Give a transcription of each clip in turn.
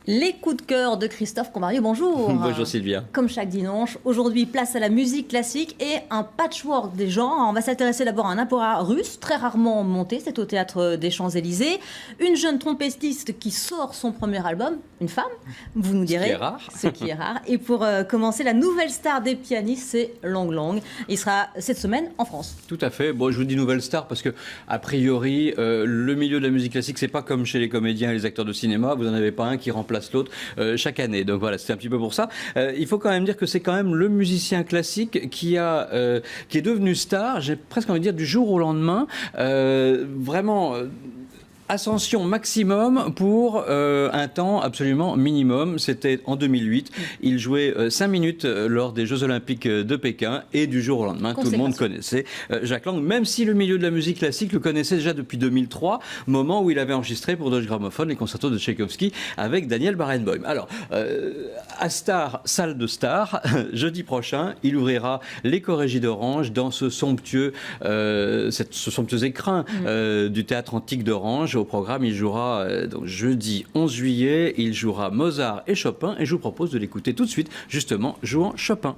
Les coups de cœur de Christophe Combario, bonjour. Bonjour Sylvia. Comme chaque dimanche, aujourd'hui, place à la musique classique et un patchwork des genres. On va s'intéresser d'abord à un opéra russe, très rarement monté, c'est au Théâtre des Champs-Élysées. Une jeune trompettiste qui sort son premier album, une femme, vous nous direz. Ce qui est rare. Ce qui est rare. Et pour commencer, la nouvelle star des pianistes, c'est Lang Lang. Il sera cette semaine en France. Tout à fait. Bon, je vous dis nouvelle star parce que, a priori, le milieu de la musique classique, c'est pas comme chez les comédiens et les acteurs de cinéma. Vous n'en avez pas un qui remplace l'autre chaque année. Donc voilà, c'était un petit peu pour ça. Il faut quand même dire que c'est quand même le musicien classique qui est devenu star, j'ai presque envie de dire du jour au lendemain. Vraiment... ascension maximum pour un temps absolument minimum. C'était en 2008. Il jouait 5 minutes lors des Jeux Olympiques de Pékin et du jour au lendemain, tout le monde connaissait Jacques Lang, même si le milieu de la musique classique le connaissait déjà depuis 2003, moment où il avait enregistré pour Deutsche Grammophon les concertos de Tchaïkovski avec Daniel Barenboim. Alors, à Star, salle de Star, jeudi prochain, il ouvrira les Chorégies d'Orange dans ce somptueux écrin du théâtre antique d'Orange. Au programme, il jouera donc jeudi 11 juillet, il jouera Mozart et Chopin, et je vous propose de l'écouter tout de suite, justement, jouant Chopin.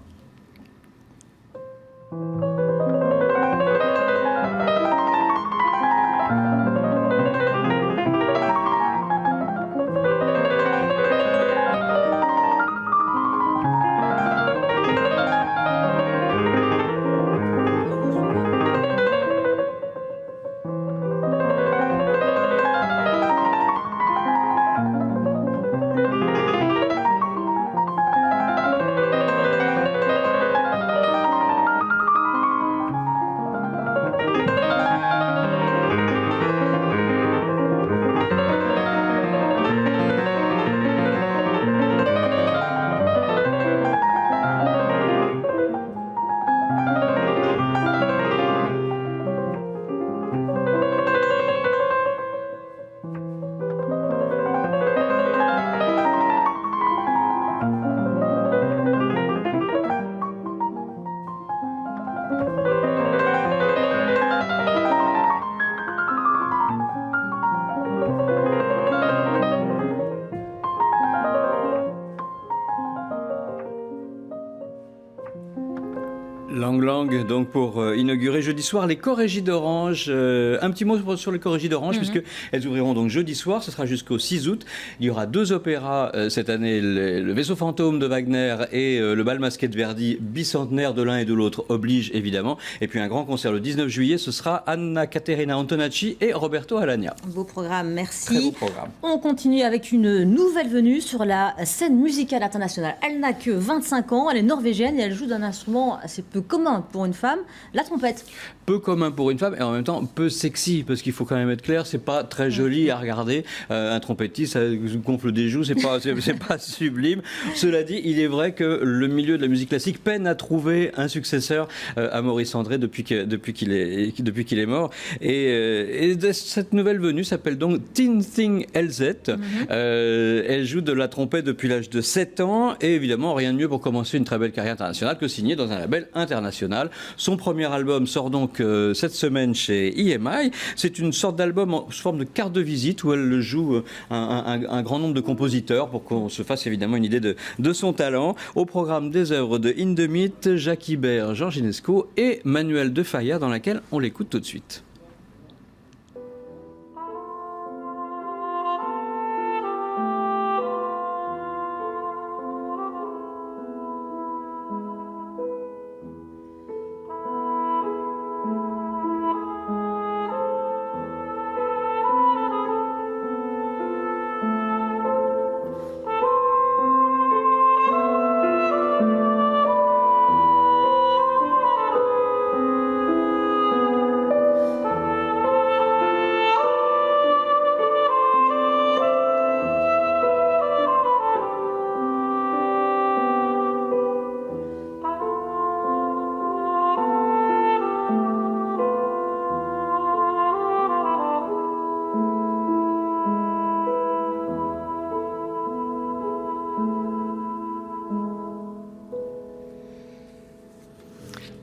Lang Lang, donc pour inaugurer jeudi soir les Chorégies d'Orange. Un petit mot sur les Chorégies d'Orange, puisque elles ouvriront donc jeudi soir, ce sera jusqu'au 6 août. Il y aura 2 opéras cette année, le Vaisseau fantôme de Wagner et le Bal masqué de Verdi, bicentenaire de l'un et de l'autre, oblige évidemment. Et puis un grand concert le 19 juillet, ce sera Anna Caterina Antonacci et Roberto Alagna. Beau programme, merci. Très beau programme. On continue avec une nouvelle venue sur la scène musicale internationale. Elle n'a que 25 ans, elle est norvégienne et elle joue d'un instrument assez peu commun pour une femme, la trompette. Peu commun pour une femme et en même temps peu sexy, parce qu'il faut quand même être clair, c'est pas très joli à regarder. Un trompettiste, ça gonfle des joues, c'est pas sublime. Cela dit, il est vrai que le milieu de la musique classique peine à trouver un successeur à Maurice André depuis qu'il est mort. Et cette nouvelle venue s'appelle donc Tin Thing LZ. Elle joue de la trompette depuis l'âge de 7 ans et évidemment rien de mieux pour commencer une très belle carrière internationale que signer dans un label international. Son premier album sort donc cette semaine chez EMI. C'est une sorte d'album en forme de carte de visite où elle joue un grand nombre de compositeurs pour qu'on se fasse évidemment une idée de son talent. Au programme des œuvres de Hindemith, Jacques Ibert, Georges Enesco et Manuel de Falla, dans laquelle on l'écoute tout de suite.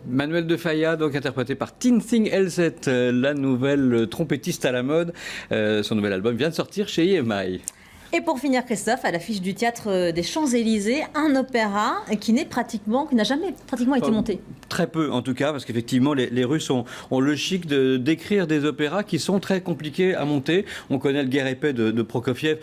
Manuel de Falla, donc interprété par Tin Thing LZ, la nouvelle trompettiste à la mode. Son nouvel album vient de sortir chez EMI. Et pour finir, Christophe, à l'affiche du théâtre des Champs-Élysées, un opéra qui n'a jamais pratiquement été monté. Très peu en tout cas, parce qu'effectivement les Russes ont le chic d'écrire des opéras qui sont très compliqués à monter. On connaît le Guerre épée de Prokofiev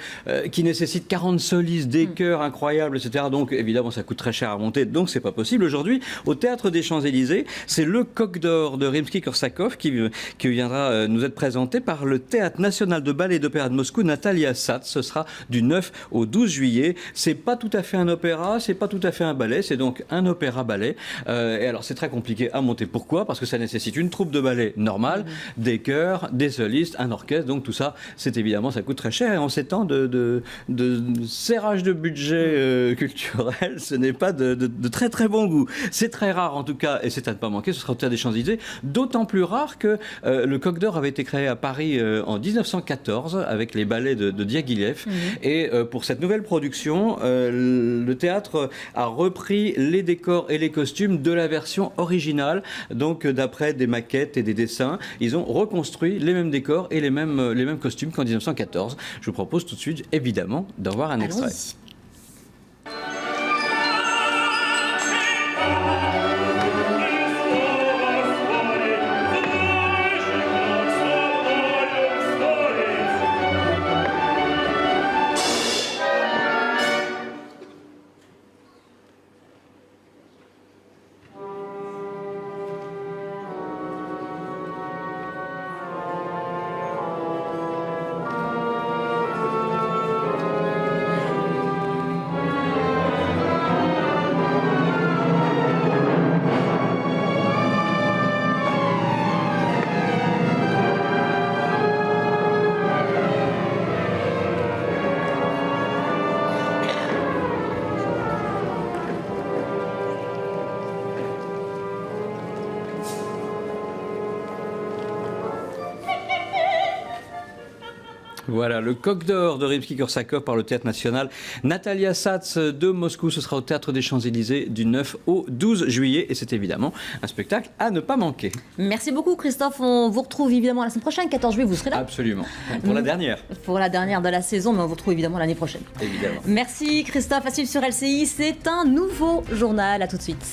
qui nécessite 40 solistes, des chœurs incroyables, etc. Donc évidemment ça coûte très cher à monter, donc c'est pas possible. Aujourd'hui, au théâtre des Champs-Élysées, c'est le Coq d'or de Rimsky-Korsakov qui viendra nous être présenté par le Théâtre national de ballet et d'opéra de Moscou, Natalia Satz. Ce sera du 9 au 12 juillet. C'est pas tout à fait un opéra, c'est pas tout à fait un ballet, c'est donc un opéra-ballet. Et alors c'est très compliqué à monter. Pourquoi? Parce que ça nécessite une troupe de ballet normale, des chœurs, des solistes, un orchestre. Donc tout ça, c'est évidemment, ça coûte très cher. Et en ces temps de serrage de budget culturel, ce n'est pas de très très bon goût. C'est très rare en tout cas, et c'est à ne pas manquer. Ce sera au Théâtre des Champs-Élysées. D'autant plus rare que le Coq d'or avait été créé à Paris en 1914 avec les ballets de Diaghilev. Et pour cette nouvelle production, le théâtre a repris les décors et les costumes de la version originale. Donc d'après des maquettes et des dessins, ils ont reconstruit les mêmes décors et les mêmes costumes qu'en 1914. Je vous propose tout de suite, évidemment, d'en voir un extrait. Voilà, le Coq d'or de Rimsky-Korsakov par le Théâtre national. Natalia Satz de Moscou, ce sera au Théâtre des Champs-Élysées du 9 au 12 juillet. Et c'est évidemment un spectacle à ne pas manquer. Merci beaucoup Christophe. On vous retrouve évidemment la semaine prochaine, 14 juillet, vous serez là? Absolument. Pour la dernière. Pour la dernière de la saison, mais on vous retrouve évidemment l'année prochaine. Évidemment. Merci Christophe. À suivre sur LCI, c'est un nouveau journal. À tout de suite.